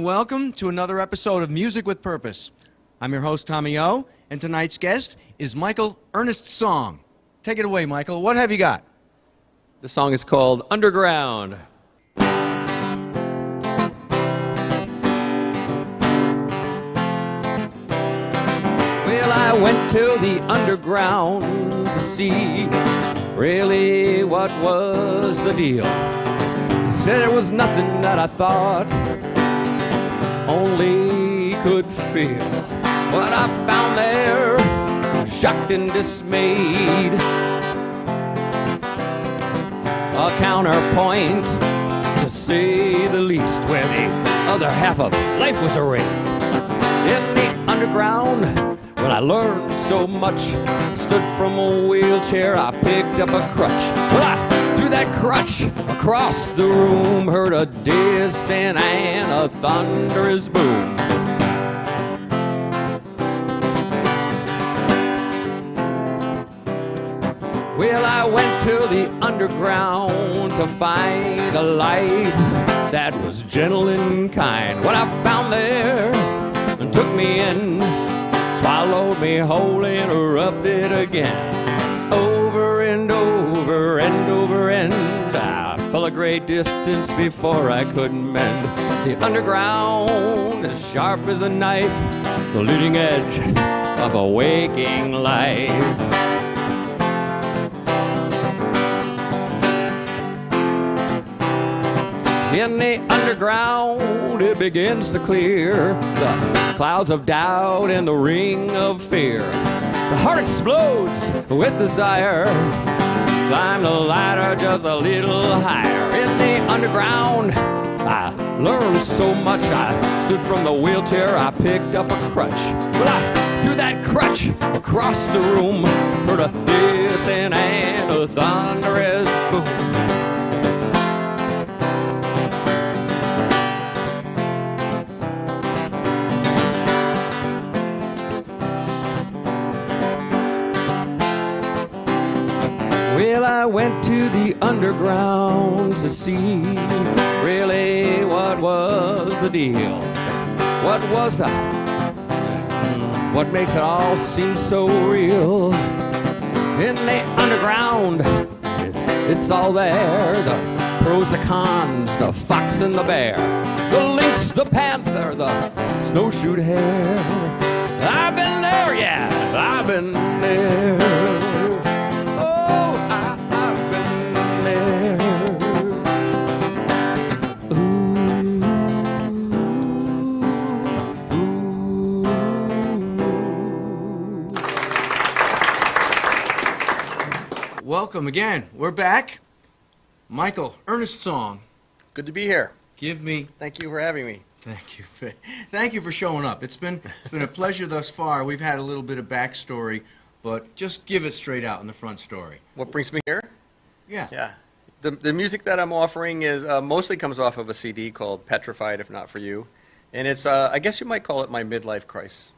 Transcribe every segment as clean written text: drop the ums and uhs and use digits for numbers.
and welcome to another episode of Music with Purpose. I'm your host, Tommy O, and tonight's guest is MwP101416wsMichaelErnestSong. Take it away, Michael. What have you got? The song is called Underground. Well, I went to the underground to see really what was the deal. He said it was nothing that I thought only could feel. What I found there, shocked and dismayed, a counterpoint, to say the least, where the other half of life was arrayed. In the underground, when I learned so much, stood from a wheelchair, I picked up a crutch. Well, I threw that crutch across the room, heard a distant and a thunderous boom. Well, I went to the underground to find a life that was gentle and kind. What I found there and took me in, swallowed me whole and rubbed it again. Over and over and over and I fell a great distance before I could mend. The underground is sharp as a knife, the leading edge of a waking life. In the underground, it begins to clear the clouds of doubt and the ring of fear. The heart explodes with desire. Climb the ladder just a little higher. In the underground, I learned so much. I stood from the wheelchair, I picked up a crutch. Well, I threw that crutch across the room, heard a distant and a thunderous boom. Well, I went to the underground to see really what was the deal. What was the, what makes it all seem so real? In the underground, it's all there. The pros, the cons, the fox and the bear, the lynx, the panther, the snowshoe hare. I've been there, yeah, I've been there. Welcome again. We're back. MwP101416wsMichaelErnestSong. Good to be here. Thank you for having me. Thank you for showing up. It's been a pleasure thus far. We've had a little bit of backstory, but just give it straight out in the front story. What brings me here? Yeah. The music that I'm offering is mostly comes off of a CD called Petrified If Not For You. And it's, I guess you might call it my midlife crisis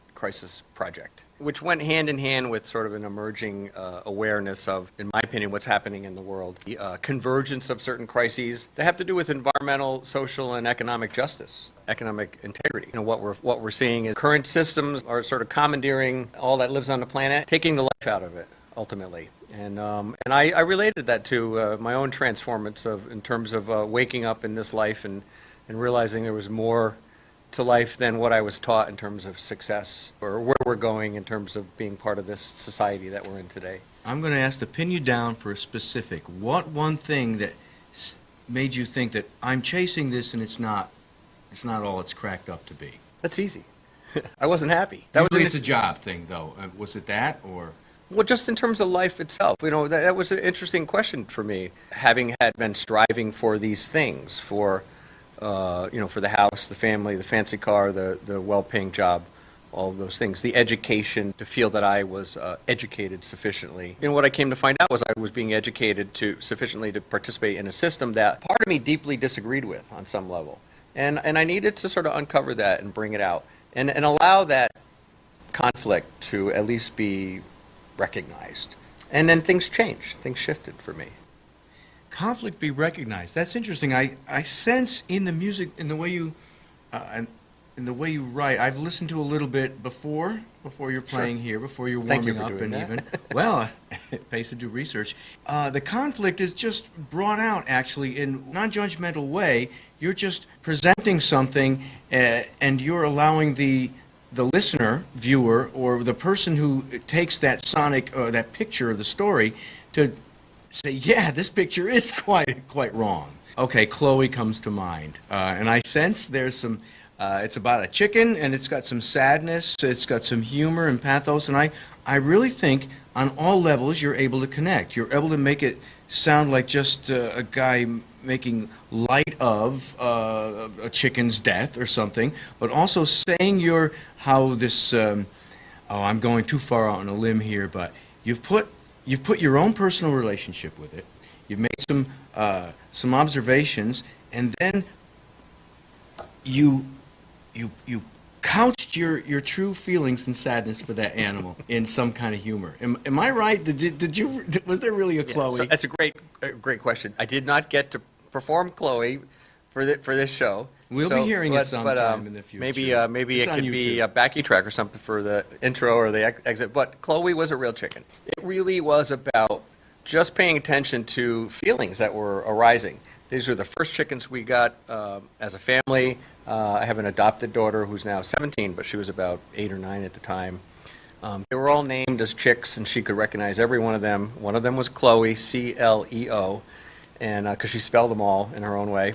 project, which went hand in hand with sort of an emerging awareness of, in my opinion, what's happening in the world. The convergence of certain crises that have to do with environmental, social, and economic justice, economic integrity. You know, what we're seeing is current systems are sort of commandeering all that lives on the planet, taking the life out of it, ultimately. And I related that to my own transformance in terms of waking up in this life and realizing there was more to life than what I was taught in terms of success or where we're going in terms of being part of this society that we're in today. I'm going to ask to pin you down for a specific. What one thing that made you think that I'm chasing this and it's not all it's cracked up to be? That's easy. I wasn't happy. Usually it's a job thing, though. Was it that, or? Well, just in terms of life itself, you know, that was an interesting question for me. Having had been striving for these things, for the house, the family, the fancy car, the well-paying job, all of those things, the education, to feel that I was educated sufficiently. And what I came to find out was I was being educated sufficiently to participate in a system that part of me deeply disagreed with on some level. And I needed to sort of uncover that and bring it out and allow that conflict to at least be recognized. And then things changed. Things shifted for me. Conflict be recognized. That's interesting. I sense in the music, in the way you and the way you write, I've listened to a little bit before you're playing here, before you're Thank you warming for up, doing and that. even well, it pays to do research. The conflict is just brought out actually in non-judgmental way. You're just presenting something, and you're allowing the listener, viewer, or the person who takes that sonic that picture of the story to say, yeah, this picture is quite wrong. Okay, Chloe comes to mind, and I sense there's some. It's about a chicken, and it's got some sadness, it's got some humor and pathos, and I really think on all levels you're able to connect. You're able to make it sound like just a guy making light of a chicken's death or something, but also saying how this. I'm going too far out on a limb here, but you've put your own personal relationship with it. You've made some observations, and then you couched your true feelings and sadness for that animal in some kind of humor. Am I right? Was there really a Chloe? So that's a great question. I did not get to perform Chloe for this show. We'll be hearing it sometime in the future. Maybe It's it on could be YouTube. a backing track or something for the intro or the exit. But Chloe was a real chicken. It really was about just paying attention to feelings that were arising. These are the first chickens we got as a family. I have an adopted daughter who's now 17, but she was about 8 or 9 at the time. They were all named as chicks, and she could recognize every one of them. One of them was Chloe, C-L-E-O, and because she spelled them all in her own way.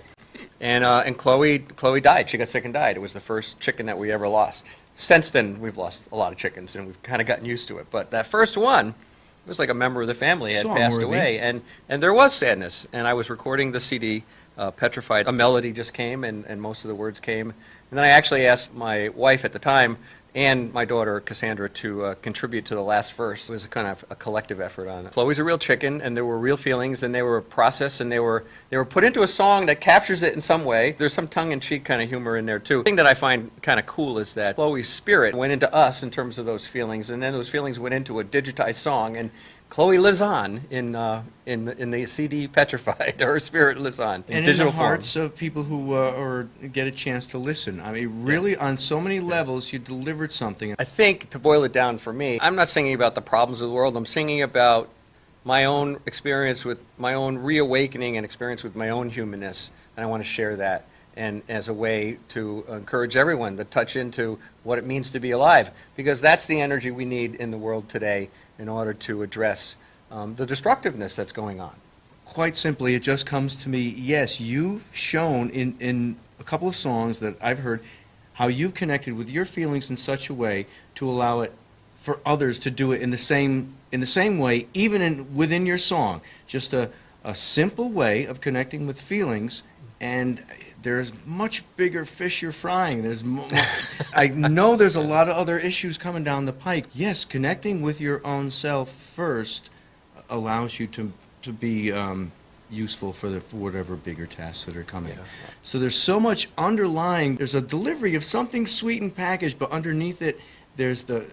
And Chloe died. She got sick and died. It was the first chicken that we ever lost. Since then, we've lost a lot of chickens, and we've kind of gotten used to it. But that first one, it was like a member of the family had passed Song-worthy. away, and there was sadness. And I was recording the CD, Petrified. A melody just came, and most of the words came. And then I actually asked my wife at the time and my daughter Cassandra to contribute to the last verse. It was a kind of a collective effort on it. Chloe's a real chicken, and there were real feelings, and they were processed, and they were put into a song that captures it in some way. There's some tongue-in-cheek kind of humor in there too. The thing that I find kind of cool is that Chloe's spirit went into us in terms of those feelings, and then those feelings went into a digitized song, and Chloe lives on in the CD Petrified. Her spirit lives on in And digital in the hearts of people who get a chance to listen. I mean, really, on so many levels, you delivered something. I think, to boil it down for me, I'm not singing about the problems of the world. I'm singing about my own experience with my own reawakening and experience with my own humanness, and I want to share that, and as a way to encourage everyone to touch into what it means to be alive, because that's the energy we need in the world today in order to address the destructiveness that's going on. Quite simply, it just comes to me, yes, you've shown in a couple of songs that I've heard how you've connected with your feelings in such a way to allow it for others to do it in the same way, even within your song. Just a simple way of connecting with feelings, and there's much bigger fish you're frying. I know there's a lot of other issues coming down the pike. Yes, connecting with your own self first allows you to be useful for whatever bigger tasks that are coming. Yeah. So there's so much underlying. There's a delivery of something sweet and packaged, but underneath it, there's the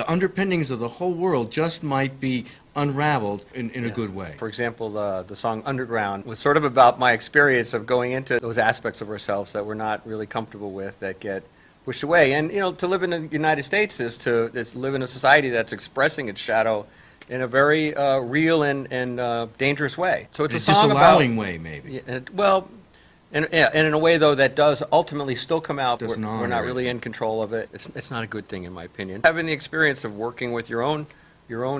underpinnings of the whole world just might be unraveled in a good way. For example, the song Underground was sort of about my experience of going into those aspects of ourselves that we're not really comfortable with, that get pushed away. And, you know, to live in the United States is to live in a society that's expressing its shadow in a very real and dangerous way. So it's a song disallowing about, way, maybe. And in a way, though, that does ultimately still come out. Doesn't We're honor not it. really in control of it. It's not a good thing, in my opinion. Having the experience of working with your own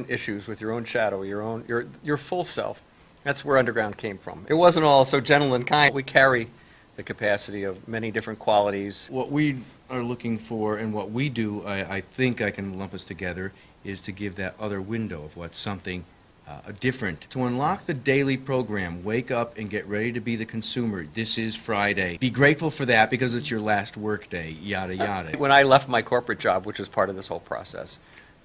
issues, with your own shadow, your full self, that's where Underground came from. It wasn't all so gentle and kind. We carry the capacity of many different qualities. What we are looking for and what we do, I think I can lump us together, is to give that other window of what's something different. To unlock the daily program, wake up and get ready to be the consumer. This is Friday. Be grateful for that because it's your last work day, yada, yada. When I left my corporate job, which was part of this whole process,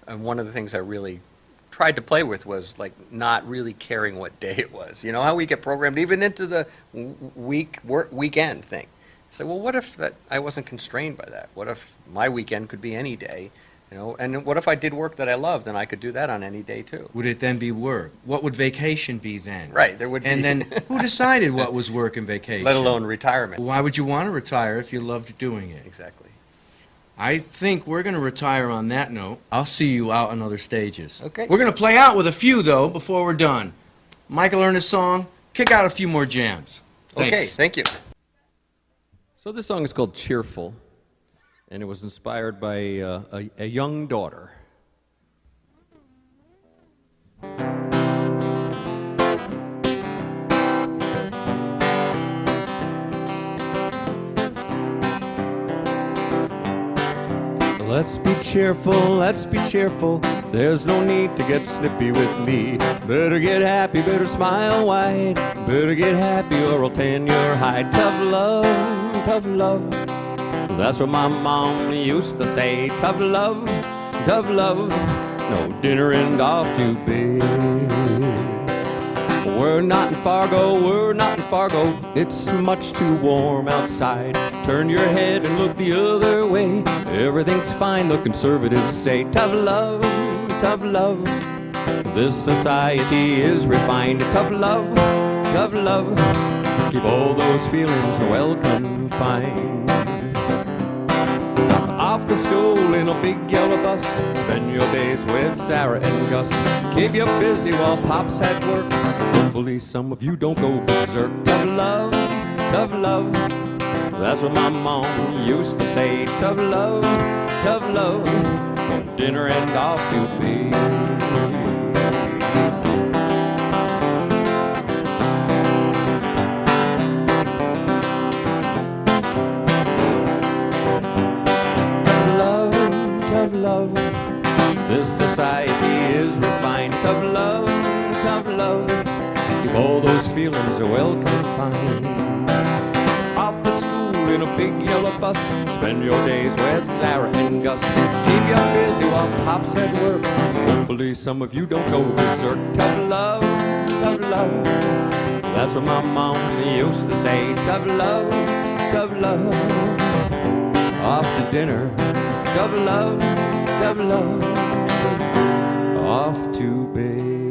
and one of the things I really tried to play with was like not really caring what day it was. You know how we get programmed even into the weekend thing. So, well, what if that I wasn't constrained by that? What if my weekend could be any day, You know, and what if I did work that I loved and I could do that on any day too? Would it then be work? What would vacation be then? Right, there would be. And then who decided what was work and vacation? Let alone retirement. Why would you want to retire if you loved doing it? Exactly. I think we're going to retire on that note. I'll see you out on other stages. Okay. We're going to play out with a few, though, before we're done. Michael Ernest Song, kick out a few more jams. Okay, Thanks. thank you. So this song is called Cheerful, and it was inspired by a young daughter. Let's be cheerful, let's be cheerful. There's no need to get snippy with me. Better get happy, better smile wide. Better get happy or I'll tan your hide. Tough love, tough love. That's what my mom used to say. Tough love, tough love. No dinner and off to bed. We're not in Fargo, we're not in Fargo. It's much too warm outside. Turn your head and look the other way. Everything's fine, the conservatives say. Tough love, tough love. This society is refined. Tough love, tough love. Keep all those feelings well confined. Off to school in a big yellow bus. Spend your days with Sarah and Gus. Keep you busy while Pop's at work. Hopefully some of you don't go berserk. Tough love, tough love. That's what my mom used to say. Tough love, tough love. Dinner and off to bed. Tough love, this society is refined. Tough love, tough love. Keep all those feelings are well confined. Off to school in a big yellow bus. Spend your days with Sarah and Gus. Keep you busy while Pop's at work. Hopefully some of you don't go berserk. Tough love, tough love. That's what my mom used to say. Tough love, tough love. Off to dinner. Tough love, tough love, off to bed.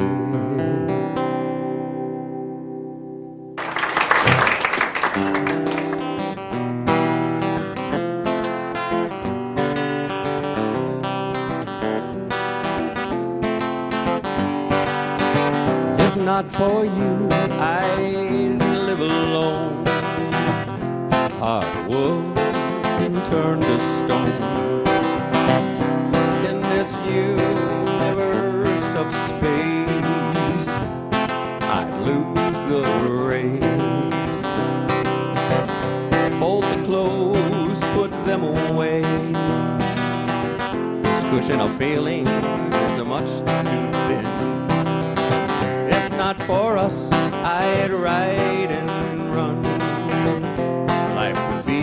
If not for you, I'd live alone. Hardwood turned to stone. This universe of space, I'd lose the race. Fold the clothes, put them away. This cushion of feelings is much too thin. If not for us, I'd ride and run. Life would be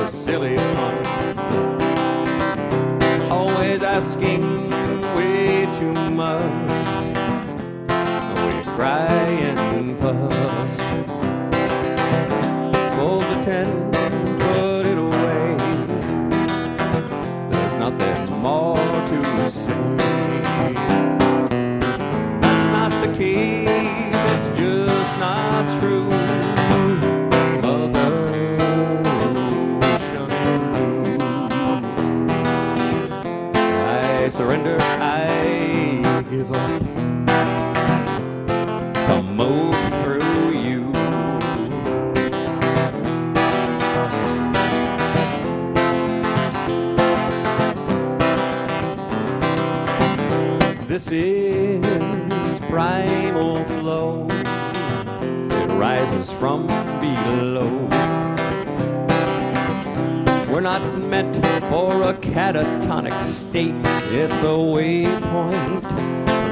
a silly fun. Always asking way too much. We cry and fuss. Fold the tent, put it away. There's nothing more to say. That's not the case, it's just not true. I surrender, I give up. To move through you. This is primal flow. It rises from below. We're not meant for a catatonic state. It's a waypoint.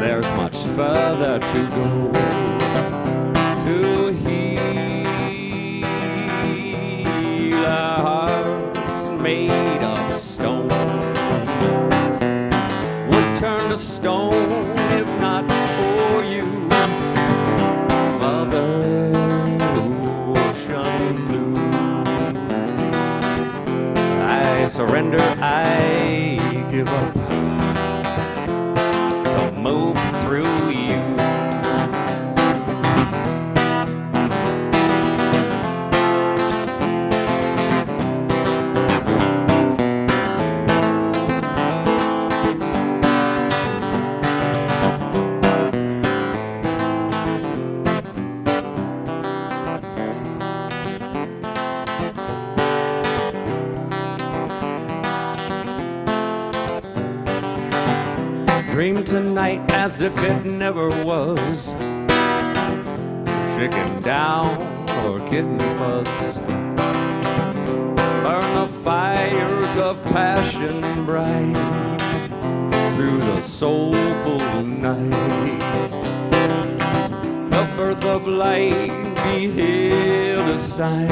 There's much further to go. To heal our hearts made of stone. Would turn to stone if not for you, Mother Ocean Blue. I surrender, I give up. tonight as if it never was. Chicken down or kitten fuzz. Burn the fires of passion bright through the soulful night. The birth of light be held aside.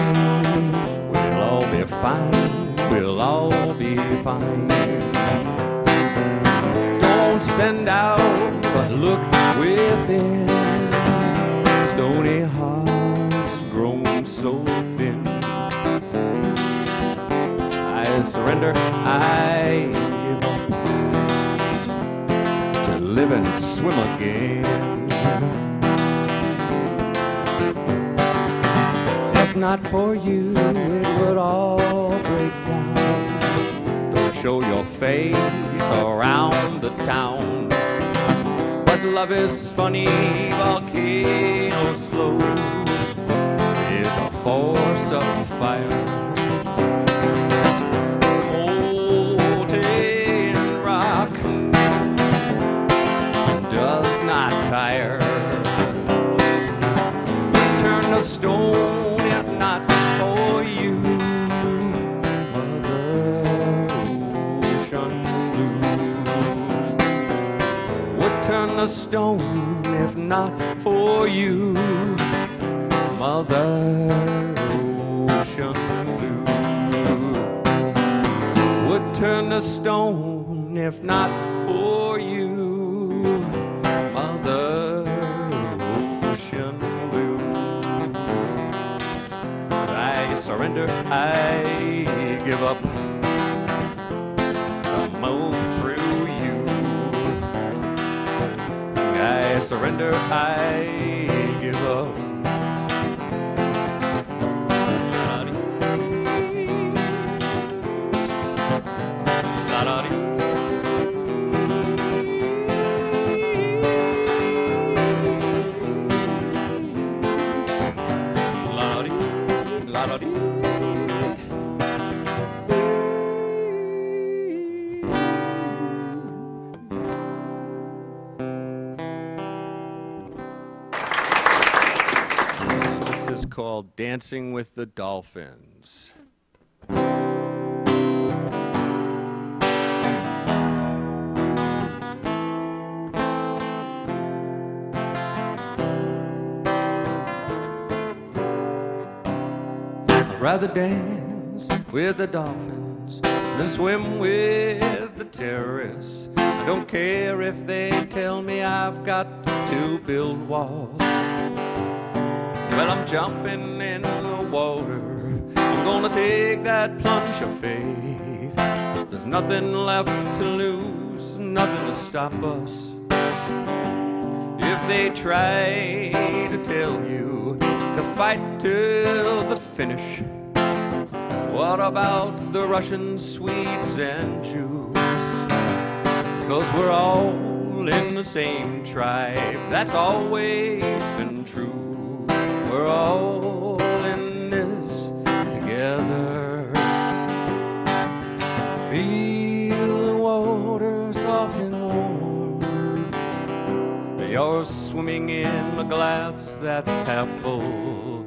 We'll all be fine, we'll all be fine. Don't send out, but look within. Stony hearts grown so thin. I surrender, I give up to live and swim again. If not for you, it would all break down. Don't show your face around the town. But love is funny, volcanoes flow, is a force of fire. Molten rock does not tire. Turn to stone if not for you, Mother Ocean Blue. Would turn to stone if not for you, Mother Ocean Blue. Would turn to stone if not for you, Mother Ocean Blue. I surrender, I give up to move through you. I surrender, I give up. This is called Dancing with the Dolphins. I'd rather dance with the dolphins than swim with the terrorists. I don't care if they tell me I've got to build walls. Well, I'm jumping in the water. I'm gonna take that plunge of faith. There's nothing left to lose, nothing to stop us. If they try to tell you to fight till the finish, what about the Russians, Swedes, and Jews? 'Cause we're all in the same tribe, that's always been true. We're all in this together. Feel the water soft and warm. You're swimming in a glass that's half full.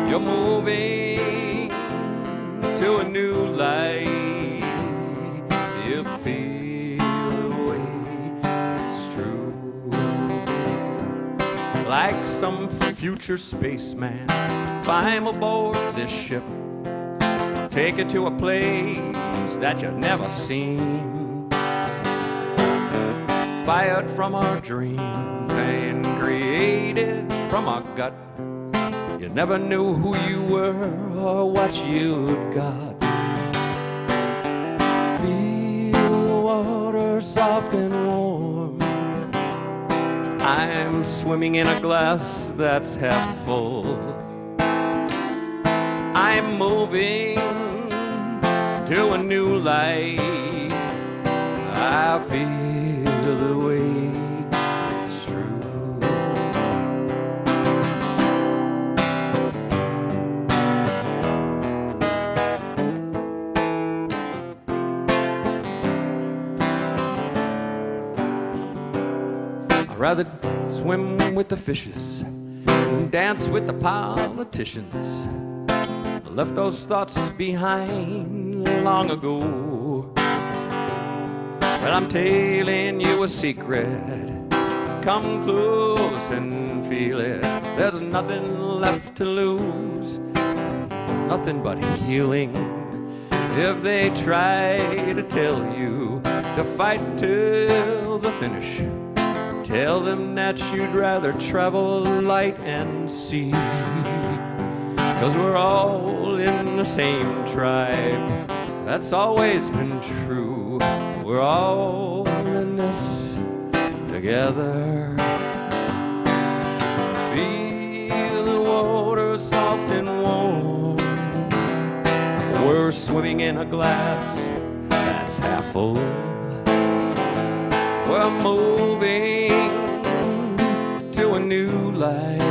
You're moving to a new light. You feel the way it's true. Like some future spaceman, climb aboard this ship. Take it to a place that you've never seen. Fired from our dreams and created from our gut. You never knew who you were or what you'd got. Feel the water soft and warm. I'm swimming in a glass that's half full. I'm moving to a new light. I feel the way it's true. I'd rather swim with the fishes and dance with the politicians. I left those thoughts behind long ago. But I'm telling you a secret. Come close and feel it. There's nothing left to lose, nothing but healing. If they try to tell you to fight till the finish, tell them that you'd rather travel light and sea. 'Cause we're all in the same tribe, that's always been true. We're all in this together. Feel the water soft and warm. We're swimming in a glass that's half full. We're moving to a new life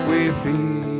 we feel.